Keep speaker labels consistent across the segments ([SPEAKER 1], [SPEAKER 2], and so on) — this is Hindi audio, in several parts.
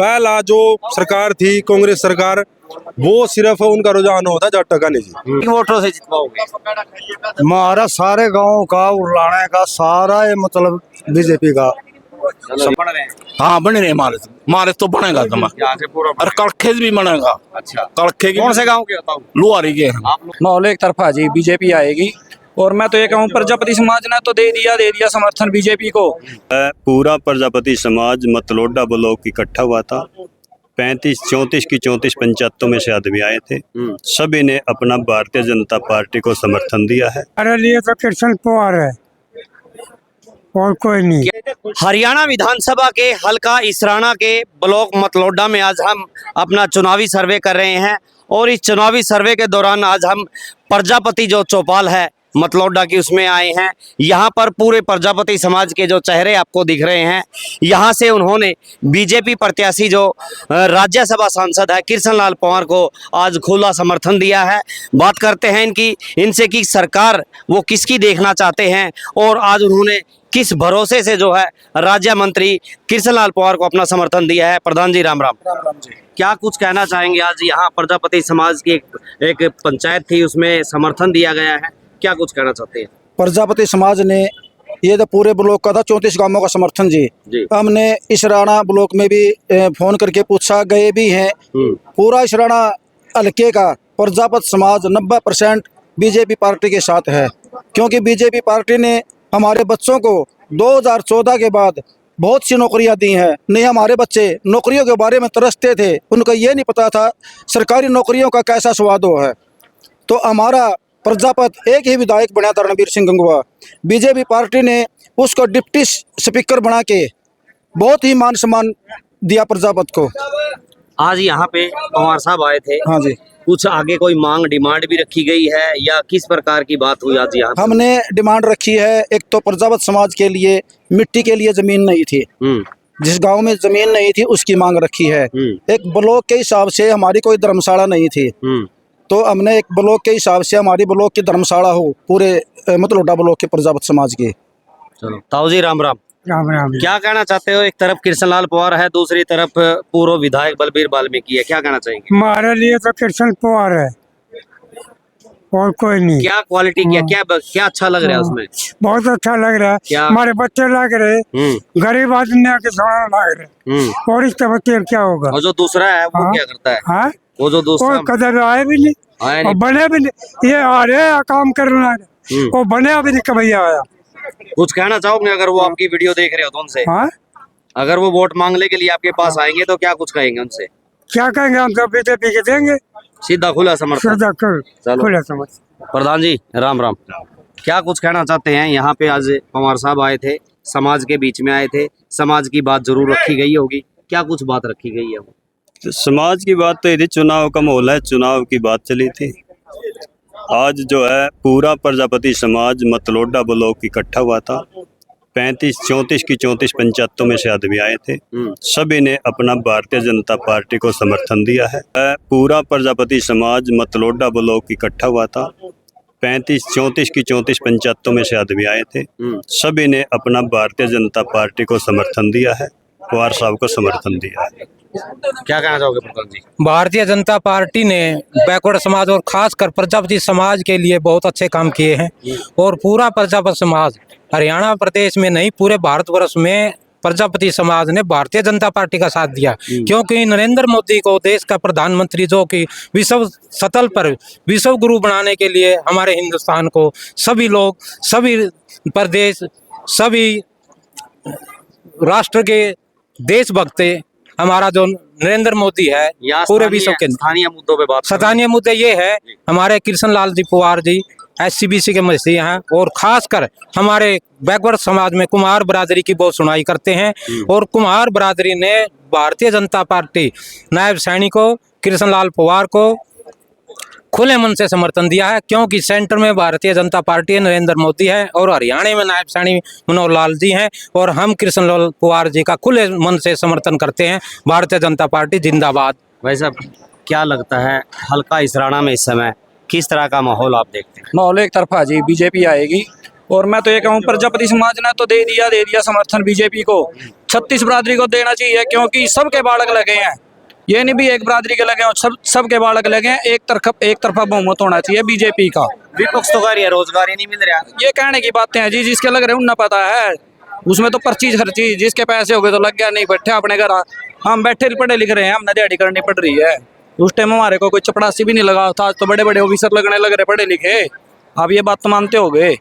[SPEAKER 1] पहला जो सरकार थी कांग्रेस सरकार, वो सिर्फ उनका रुझान होता जब टका नहीं जी।
[SPEAKER 2] वोटरों से जितवाओगे?
[SPEAKER 3] हमारा सारे गांव का उड़ाने का सारा ये मतलब बीजेपी का
[SPEAKER 2] बन रहे हैं।
[SPEAKER 4] हाँ बने रहे हमारे तो बनेगा
[SPEAKER 2] यहाँ से पूरा
[SPEAKER 4] और कड़खे भी बनेगा।
[SPEAKER 2] अच्छा,
[SPEAKER 4] कड़खे
[SPEAKER 2] कौन से गांव के बताओ?
[SPEAKER 4] लुहारी के
[SPEAKER 2] आप लोग
[SPEAKER 5] माहौल एक तरफा जी, बीजेपी आएगी। और मैं तो ये कहूँ प्रजापति समाज ने तो दे दिया समर्थन बीजेपी को।
[SPEAKER 6] पूरा प्रजापति समाज मतलोडा ब्लॉक इकट्ठा हुआ था। 34 की 34 पंचायतों में से आदमी आए थे। सभी ने अपना भारतीय जनता पार्टी को समर्थन दिया है।
[SPEAKER 3] हमारे लिए तो कृष्ण पवार है और कोई नहीं।
[SPEAKER 2] हरियाणा विधानसभा के हलका इसराना के ब्लॉक मतलोडा में आज हम अपना चुनावी सर्वे कर रहे हैं और इस चुनावी सर्वे के दौरान आज हम प्रजापति जो चौपाल है मतलोडा की उसमें आए हैं। यहाँ पर पूरे प्रजापति समाज के जो चेहरे आपको दिख रहे हैं, यहाँ से उन्होंने बीजेपी प्रत्याशी जो राज्यसभा सांसद है कृष्ण लाल पंवार को आज खुला समर्थन दिया है। बात करते हैं इनसे कि सरकार वो किसकी देखना चाहते हैं और आज उन्होंने किस भरोसे से जो है राज्य मंत्री कृष्ण लाल पंवार को अपना समर्थन दिया है। प्रधान जी राम राम। क्या कुछ कहना चाहेंगे? आज यहाँ प्रजापति समाज की एक पंचायत थी, उसमें समर्थन दिया गया है, क्या कुछ कहना चाहते हैं?
[SPEAKER 3] प्रजापति समाज ने ये तो पूरे ब्लॉक का था 34 गांवों का समर्थन जी। हमने इसराना ब्लॉक में भी फोन करके पूछा, गए भी हैं। पूरा इसराना हल्के का प्रजापति समाज 90% बीजेपी पार्टी के साथ है, क्योंकि बीजेपी पार्टी ने हमारे बच्चों को 2014 के बाद बहुत सी नौकरियां दी हैं। नहीं, हमारे बच्चे नौकरियों के बारे में तरसते थे, उनको ये नहीं पता था सरकारी नौकरियों का कैसा स्वाद हो है। तो हमारा प्रजापति एक ही विधायक बना था, रणबीर सिंह गंगवा। बीजेपी पार्टी ने उसको डिप्टी स्पीकर बना के बहुत ही मान सम्मान दिया प्रजापति को।
[SPEAKER 2] आज यहाँ पे पंवार साहब आए थे।
[SPEAKER 3] हाँ जी।
[SPEAKER 2] कुछ आगे कोई मांग डिमांड भी रखी गई है या किस प्रकार की बात हुई आज यहाँ?
[SPEAKER 3] हमने डिमांड रखी है, एक तो प्रजापति समाज के लिए मिट्टी के लिए जमीन नहीं थी, जिस गांव में जमीन नहीं थी उसकी मांग रखी है। एक ब्लॉक के हिसाब से हमारी कोई धर्मशाला नहीं थी, तो हमने एक ब्लॉक के हिसाब से हमारी ब्लॉक की धर्मशाला हो पूरे मतलोडा ब्लॉक के प्रजापति समाज की।
[SPEAKER 2] चलो ताऊ जी राम राम।
[SPEAKER 3] राम राम।
[SPEAKER 2] क्या कहना चाहते हो? एक तरफ कृष्ण लाल पंवार है, दूसरी तरफ पूर्व विधायक बलबीर वाल्मीकि है, क्या कहना चाहेंगे?
[SPEAKER 3] हमारे लिए तो कृष्ण पवार है और कोई नहीं।
[SPEAKER 2] क्या क्वालिटी क्या अच्छा लग रहा है उसमें?
[SPEAKER 3] बहुत अच्छा लग रहा है। हमारे बच्चे लग रहे, गरीब आदमी के सोना लग रहे, और इस बच्चे क्या होगा?
[SPEAKER 2] और जो दूसरा है वो क्या करता है? वो जो दूसरा
[SPEAKER 3] कदर आए भी नहीं और बने भी नहीं। ये आ रहे काम करना, वो बने भी नहीं कभी आया।
[SPEAKER 2] कुछ कहना चाहोगे अगर वो आपकी वीडियो देख रहे हो तो उनसे? अगर वो वोट मांगने के लिए आपके पास आएंगे तो क्या कुछ कहेंगे उनसे?
[SPEAKER 3] क्या कहेंगे? हम तो बीजेपी के देंगे,
[SPEAKER 2] सीधा खुला समर्थन।
[SPEAKER 3] खुला समर्थन।
[SPEAKER 2] प्रधान जी राम राम। क्या कुछ कहना चाहते हैं? यहाँ पे आज पंवार साहब आए थे, समाज के बीच में आए थे, समाज की बात जरूर रखी गई होगी, क्या कुछ बात रखी गई है?
[SPEAKER 6] तो समाज की बात तो यदि चुनाव का माहौल है, चुनाव की बात चली थी। आज जो है पूरा प्रजापति समाज मतलोडा ब्लॉक इकट्ठा हुआ था। 34 की 34 पंचायतों में से आदमी आए थे। सभी ने अपना भारतीय जनता पार्टी को समर्थन दिया है। पूरा प्रजापति समाज मतलोडा ब्लॉक इकट्ठा हुआ था। 34 की 34 पंचायतों में से आदमी आए थे। सभी ने अपना भारतीय जनता पार्टी को समर्थन दिया है, पंवार साहब को समर्थन दिया है।
[SPEAKER 2] क्या कहना चाहोगे प्रधान जी?
[SPEAKER 5] भारतीय जनता पार्टी ने बैकवर्ड समाज और खासकर प्रजापति समाज के लिए बहुत अच्छे काम किए हैं। और पूरा प्रजापति समाज हरियाणा प्रदेश में नहीं, पूरे भारतवर्ष में प्रजापति समाज ने भारतीय जनता पार्टी का साथ दिया, क्योंकि नरेंद्र मोदी को देश का प्रधानमंत्री, जो कि विश्व सतल पर विश्व गुरु बनाने के लिए हमारे हिंदुस्तान को सभी लोग, सभी प्रदेश, सभी राष्ट्र के देशभक्त हमारा जो नरेंद्र मोदी है पूरे विश्व के
[SPEAKER 2] स्थानीय मुद्दों पे बात।
[SPEAKER 5] स्थानीय मुद्दे ये है, हमारे कृष्ण लाल जी पंवार जी SCBC के मंत्री हैं और खासकर हमारे बैकवर्ड समाज में कुम्हार बरादरी की बहुत सुनाई करते हैं। और कुम्हार बरादरी ने भारतीय जनता पार्टी नायब सैनिक को कृष्ण लाल पंवार को खुले मन से समर्थन दिया है, क्योंकि सेंटर में भारतीय जनता पार्टी नरेंद्र मोदी है और हरियाणा में नायब सैनिक मनोहर लाल जी हैं। और हम कृष्ण लाल पंवार जी का खुले मन से समर्थन करते हैं। भारतीय जनता पार्टी जिंदाबाद।
[SPEAKER 2] भाई साहब क्या लगता है हल्का इसराना में इस समय किस तरह का माहौल आप देखते हैं?
[SPEAKER 5] माहौल एक तरफा जी, बीजेपी आएगी।
[SPEAKER 7] और मैं तो ये कहूँ प्रजापति समाज ने तो दे दिया समर्थन बीजेपी को। 36 बरादरी को देना चाहिए, क्योंकि सबके बालक लगे हैं, ये नहीं भी एक बरादरी के लगे हो, सबके बालक लगे हैं। एक तरफा बहुमत होना चाहिए बीजेपी का।
[SPEAKER 2] विपक्ष तो कह रही है रोजगार ही नहीं मिल रहा।
[SPEAKER 7] ये कहने की बातें हैं जी, जिसके लग रहे हैं उन्हें पता है, उसमें तो पर्ची हर चीज, जिसके पैसे हो गए तो लग गया, नहीं बैठे अपने घर। हम बैठे पढ़े लिख रहे हैं, हमने दिहाड़ी करनी पड़ रही है। उस टाइम हमारे को कोई चपड़ासी भी नहीं लगा था, आज तो बड़े बड़े ऑफिसर लगने लग रहे पढ़े लिखे। अब ये बात तो मानते हो गए।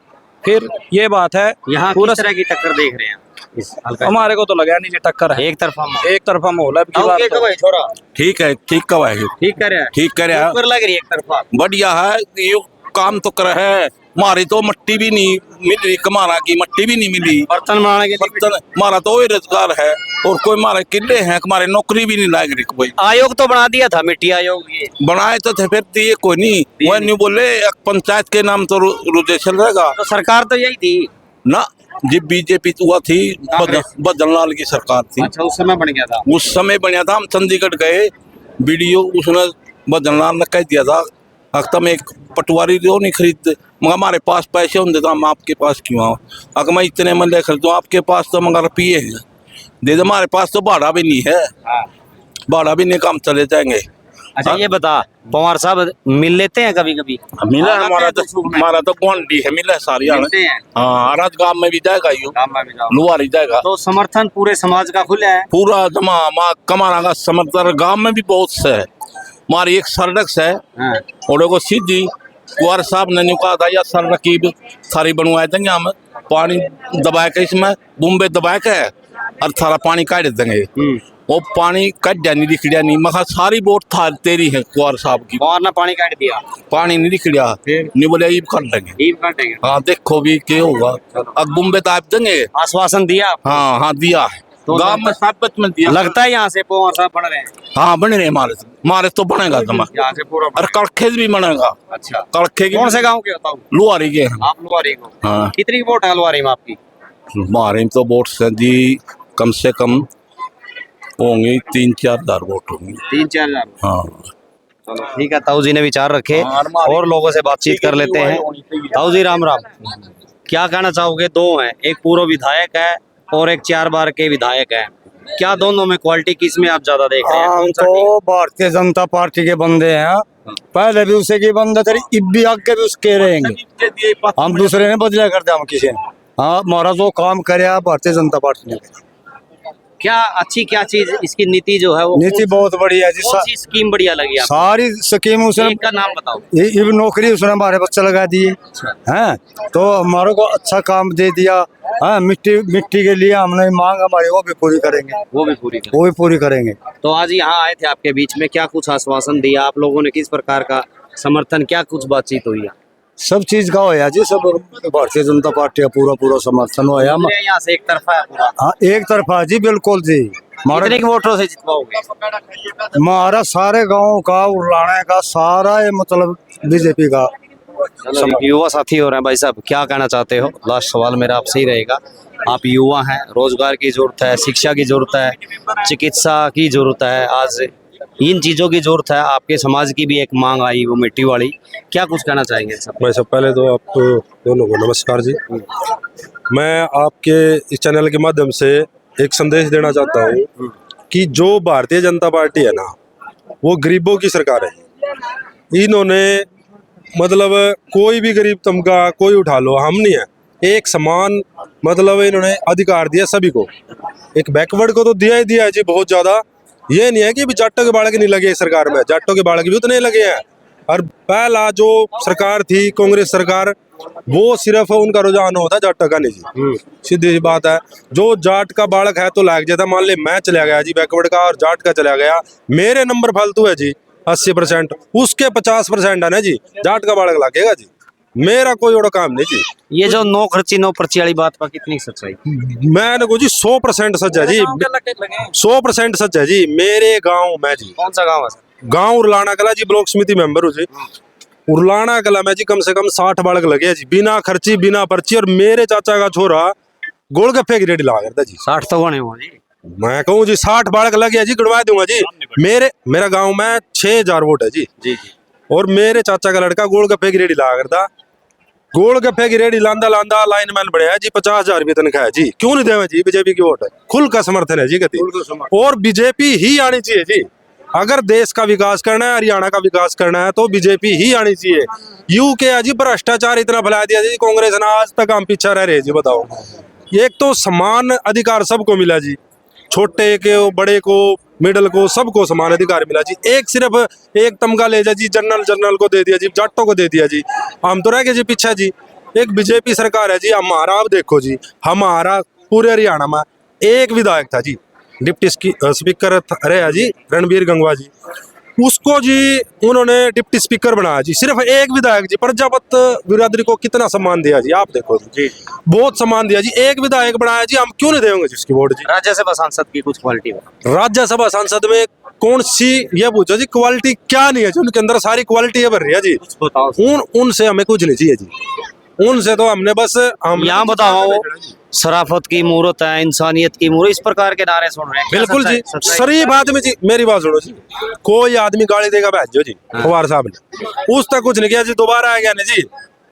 [SPEAKER 7] फिर ये बात है,
[SPEAKER 2] यहाँ
[SPEAKER 7] पूरा
[SPEAKER 2] किस तरह की टक्कर देख रहे हैं इस हल्का?
[SPEAKER 7] हमारे को तो लगा नहीं जी टक्कर है,
[SPEAKER 2] एक तरफा
[SPEAKER 7] एक तरफा माहौल है। अब की बात तो-
[SPEAKER 2] छोरा
[SPEAKER 4] ठीक है, ठीक कब है,
[SPEAKER 2] ठीक कर रहा है,
[SPEAKER 4] ठीक करे है,
[SPEAKER 2] ऊपर लग रही है एक तरफा।
[SPEAKER 4] बढ़िया है, ये काम तो कर है। हमारी तो मट्टी भी नहीं मिल रही, कमाना की मट्टी भी नहीं मिली।
[SPEAKER 2] बर्तन बनाने के लिए
[SPEAKER 4] बर्तन हमारा तो वही रोजगार है, और कोई हमारे किले हैं, हमारे नौकरी भी नहीं लाग रही कोई।
[SPEAKER 2] आयोग तो बना दिया था, मिट्टी आयोग ये।
[SPEAKER 4] बनाए तो थे, फिर दिए कोई नहीं। वो नहीं बोले एक पंचायत के नाम तो रुदेशन रहेगा
[SPEAKER 2] तो सरकार तो यही थी
[SPEAKER 4] ना, जब बीजेपी हुआ थी, बदनलाल की सरकार थी।
[SPEAKER 2] अच्छा, उस समय बन गया था।
[SPEAKER 4] उस समय बनया था, हम चंडीगढ़ गए, वीडियो उसने बदनलाल ने कह दिया था, तुम एक पटवारी जो नहीं खरीदते, मगर हमारे पास पैसे होंगे तो हम आपके पास क्यों आओ? अगर मैं इतने मंडे खरीदूँ आपके पास तो मगर रुपये हैं दे दे, हमारे पास तो भाड़ा भी नहीं है, भाड़ा भी नहीं, काम चले जाएंगे।
[SPEAKER 2] अच्छा ये बता, पवार साहब मिल लेते हैं कभी कभी?
[SPEAKER 4] मिला है, हमारा तो क्वांटिटी है, मिला है सारी।
[SPEAKER 2] मिलते हैं।
[SPEAKER 4] हाँ, रात गांव में भी जाएगा, यो लुहारी जाएगा,
[SPEAKER 2] तो समर्थन पूरे समाज का खुला है
[SPEAKER 4] पूरा जमा कमाना का समर्थन गांव में भी बहुत से है। हमारी एक सड़क है, और एगो सीधी कुंवर साहब ने कहा था, या सड़क की सारी बनवाए देंगे हम, पानी दबा के इसमें बुम्बे दबा के और सारा पानी काट देंगे। वो पानी कट नहीं दिखड़िया नहीं, मगर सारी वोट था तेरी है कुंवर साहब की।
[SPEAKER 2] पवार ने पानी काट दिया,
[SPEAKER 4] पानी नहीं दिखड़िया, नहीं बोले ईब कर लेंगे।
[SPEAKER 2] ईब काटेंगे।
[SPEAKER 4] हाँ, देखो भी क्या होगा, अब बुम्बे तो आप देंगे।
[SPEAKER 2] आश्वासन दिया,
[SPEAKER 4] हाँ हाँ, दिया है,
[SPEAKER 2] तो
[SPEAKER 4] गांव में साबित में दिया।
[SPEAKER 2] लगता है यहाँ से पवार साहब बन रहे हैं।
[SPEAKER 4] हाँ, बन रहे हमारे तो बनेगा जमा,
[SPEAKER 2] यहाँ से पूरा
[SPEAKER 4] और कड़खे भी बनेगा।
[SPEAKER 2] अच्छा,
[SPEAKER 4] कड़खे की
[SPEAKER 2] कौन से गाँव के बताओ?
[SPEAKER 4] लुहारी के हैं।
[SPEAKER 2] आप लुहारी को?
[SPEAKER 4] हाँ,
[SPEAKER 2] कितनी वोट है लुहारी में आपकी?
[SPEAKER 4] हमारे में तो वोट से जी कम से कम होंगे 3-4 हजार वोट होंगे।
[SPEAKER 2] 3-4 हजार।
[SPEAKER 4] हाँ,
[SPEAKER 2] चलो ठीक है, ताऊ जी ने विचार रखे और लोगों से बातचीत कर लेते हैं। ताऊ जी राम राम, क्या कहना चाहोगे? दो हैं, एक पूर्व विधायक है और एक 4 बार के विधायक है, क्या दोनों में क्वालिटी किस में आप ज्यादा देख रहे हैं?
[SPEAKER 3] हम तो भारतीय जनता पार्टी के बंदे हैं, पहले भी उसे की बंदे थे, अब भी आगे भी उसके रहेंगे। हम दूसरे ने बदला कर दिया, हम किसी ने। हाँ, हमारा जो काम करे भारतीय जनता पार्टी ने।
[SPEAKER 2] क्या अच्छी क्या चीज इसकी नीति जो है वो?
[SPEAKER 3] नीति बहुत बढ़िया है जी,
[SPEAKER 2] कौन सी स्कीम बढ़िया लगी आपको?
[SPEAKER 3] सारी स्कीम उसने,
[SPEAKER 2] एक का नाम बताओ।
[SPEAKER 3] ये नौकरी उसने हमारे बच्चे लगा दिए हैं, तो हमारे को अच्छा काम दे दिया। हाँ, मिट्टी के लिए हमने मांग हमारी वो भी पूरी करेंगे,
[SPEAKER 2] वो भी पूरी
[SPEAKER 3] करेंगे।
[SPEAKER 2] तो आज यहाँ आए थे आपके बीच में, क्या कुछ आश्वासन दिया आप लोगों ने? किस प्रकार का समर्थन, क्या कुछ बातचीत हुई है?
[SPEAKER 3] सब चीज का होया जी, सब भारतीय जनता पार्टी का पूरा समर्थन होया।
[SPEAKER 2] यहाँ से एक तरफा है पूरा?
[SPEAKER 3] हाँ, एक तरफा जी, बिल्कुल जी।
[SPEAKER 2] कितने के वोटों से जितवाओगे?
[SPEAKER 3] हमारा सारे गांव का उड़लाने का सारा ये मतलब बीजेपी का।
[SPEAKER 2] युवा साथी हो रहे हैं, भाई साहब क्या कहना चाहते हो? लास्ट सवाल मेरा आपसे ही रहेगा। आप युवा हैं, रोजगार की जरूरत है, शिक्षा की जरूरत है, चिकित्सा की जरूरत है, आज इन चीजों की जरूरत है। आपके समाज की भी एक मांग आई, वो मिट्टी वाली, क्या कुछ कहना चाहेंगे सब?
[SPEAKER 1] भाई साहब, पहले तो आप दोनों को नमस्कार जी। मैं आपके इस चैनल के माध्यम से एक संदेश देना चाहता हूँ कि जो भारतीय जनता पार्टी है ना, वो गरीबों की सरकार है। इन्होंने मतलब कोई भी गरीब तबका कोई उठा लो, हम नहीं है, एक समान मतलब इन्होंने अधिकार दिया सभी को। एक बैकवर्ड को तो दिया ही दिया है जी, बहुत ज्यादा। ये नहीं है कि जाटों के बालक नहीं लगे सरकार में, जाटों के बालक भी उतने लगे हैं। और पहला जो सरकार थी कांग्रेस सरकार, वो सिर्फ उनका रुझान होता जाटों का नहीं जी, सीधी सी बात है। जो जाट का बालक है तो लाग जाता, मान ले मैं चला गया जी बैकवर्ड का और जाट का चला गया, मेरे नंबर फालतू है जी 80%, उसके 50% है ना जी, जाट का बालक लागेगा जी, मेरा कोई और काम नहीं जी।
[SPEAKER 2] ये जो नो खर्ची नो पर्ची वाली बात पर कितनी सच्चाई?
[SPEAKER 1] मैंने को जी 100% सच है जी, 100% सच है जी। मेरे गांव में जी,
[SPEAKER 2] कौन सा गांव है?
[SPEAKER 1] गांव उरलाना कला जी, ब्लॉक समिति मेंबर हूँ जी। उरलाना कला में जी कम से कम 60 बालक लगे जी, बिना खर्ची बिना पर्ची। और मेरे चाचा का छोरा गोलगप्पे की रेडी लगा करता जी।
[SPEAKER 2] 60 तो बने हो जी।
[SPEAKER 1] मैं कहूँ जी 60 बालक लगे जी, गिनवा दूंगा जी। मेरा गाँव में 6000 वोट है जी। और मेरे चाचा का लड़का गोलगप्पे की रेडी लगा करता, गोलगप्पे की रेडी लांदा लांदा लाइन मैन बढ़िया जी 50,000 रुपये तनख्वाह है जी, क्यों नहीं देवे जी बीजेपी की वोट? खुल का समर्थन है जी गति, और बीजेपी ही आनी चाहिए जी। अगर देश का विकास करना है, हरियाणा का विकास करना है तो बीजेपी ही आनी चाहिए। यू के है जी भ्रष्टाचार इतना फैला दिया जी कांग्रेस ने, आज तक हम पीछे रह रहे जी। बताओ, एक तो समान अधिकार सबको मिला जी, छोटे को बड़े को मिडिल को सबको समान अधिकार मिला जी। एक सिर्फ एक तमगा ले जा जी, जनरल को दे दिया जी, जाटों को दे दिया जी, हम तो रह गए जी पीछे जी। एक बीजेपी सरकार है जी हमारा। अब देखो जी, हमारा पूरे हरियाणा में एक विधायक था जी, डिप्टी स्पीकर रहे जी रणबीर गंगवा जी, उसको जी उन्होंने डिप्टी स्पीकर बनाया जी। सिर्फ एक विधायक जी, प्रजापत बिरादरी को कितना सम्मान दिया जी, आप देखो जी, बहुत सम्मान दिया जी। एक विधायक बनाया जी, हम क्यों नहीं देंगे जिसकी वोट जी?
[SPEAKER 2] राज्यसभा सांसद की कुछ क्वालिटी है।
[SPEAKER 1] राज्यसभा सांसद में कौन सी, ये पूछो जी क्वालिटी क्या नहीं है जी उनके अंदर? सारी क्वालिटी है भर रही है जी।
[SPEAKER 2] बताओ
[SPEAKER 1] उनसे हमें कुछ नहीं चाहिए जी, उनसे तो हमने बस हम
[SPEAKER 2] यहाँ बताओ, शराफत की मूर्त है, इंसानियत की मूर्त, इस प्रकार के नारे सुन रहे हैं। क्या
[SPEAKER 1] बिल्कुल जी,
[SPEAKER 2] सच्चाई-
[SPEAKER 1] शरीफ आदमी जी। मेरी बात सुनो जी, कोई आदमी गाली देगा भेजो जी, पवार साहब ने उस तक कुछ नहीं किया जी। दोबारा आ गया ना जी,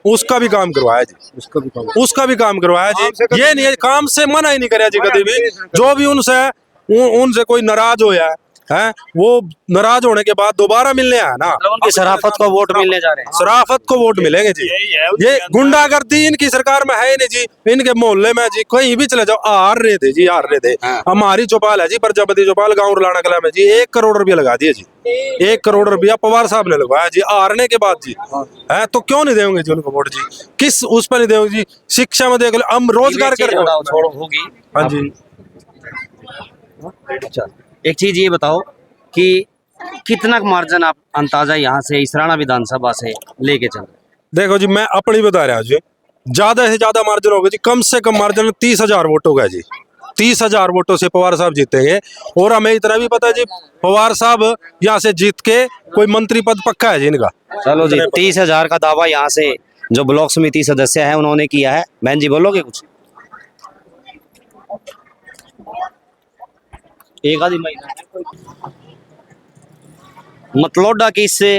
[SPEAKER 1] उसका भी काम करवाया जी, उसका भी काम करवाया जी। ये नहीं है काम से मना ही नहीं कराया जी कभी भी। जो भी उनसे उनसे कोई नाराज होया है, वो नाराज होने के बाद दोबारा मिलने आया ना,
[SPEAKER 2] मतलब उनकी शराफत को वोट मिलने जा रहे हैं।
[SPEAKER 1] शराफत को वोट मिलेंगे जी। ये गुंडागर्दी इनकी सरकार में है ही नहीं जी। इनके मोहल्ले में जी कहीं भी चले जाओ हार रहे थे जी, हार रहे थे। हमारी चौपाल है जी, प्रजापति चौपाल गाँव राणा कला में जी, 1 करोड़ रुपया लगा दिया जी, 1 करोड़ रुपया पवार साहब ने लगवाया जी हारने के बाद जी। है तो क्यों नहीं देंगे जी उनको वोट जी? किस उस पर नहीं देंगे जी? शिक्षा में देख लो, हम रोजगार कर रहे हैं।
[SPEAKER 2] छोड़ो होगी।
[SPEAKER 1] हाँ जी,
[SPEAKER 2] अच्छा, एक चीज ये बताओ कि कितना मार्जिन आप अंदाजा यहाँ से इसराना विधानसभा से लेके चल रहे हैं?
[SPEAKER 1] देखो जी मैं अपनी बता रहा हूँ जी, ज्यादा से ज्यादा मार्जिन होगा जी, कम से कम मार्जिन 30,000 वोट होगा जी। 30,000 वोटों से पवार साहब जीतेंगे। और हमें इतना भी पता है जी, पवार साहब यहाँ से जीत के कोई मंत्री पद पक्का है जी इनका।
[SPEAKER 2] चलो जी, 30,000 का दावा यहाँ से जो ब्लॉक समिति सदस्य है उन्होंने किया है। बहन जी बोलोगे कुछ? एक आधी महीना मतलोडा की इससे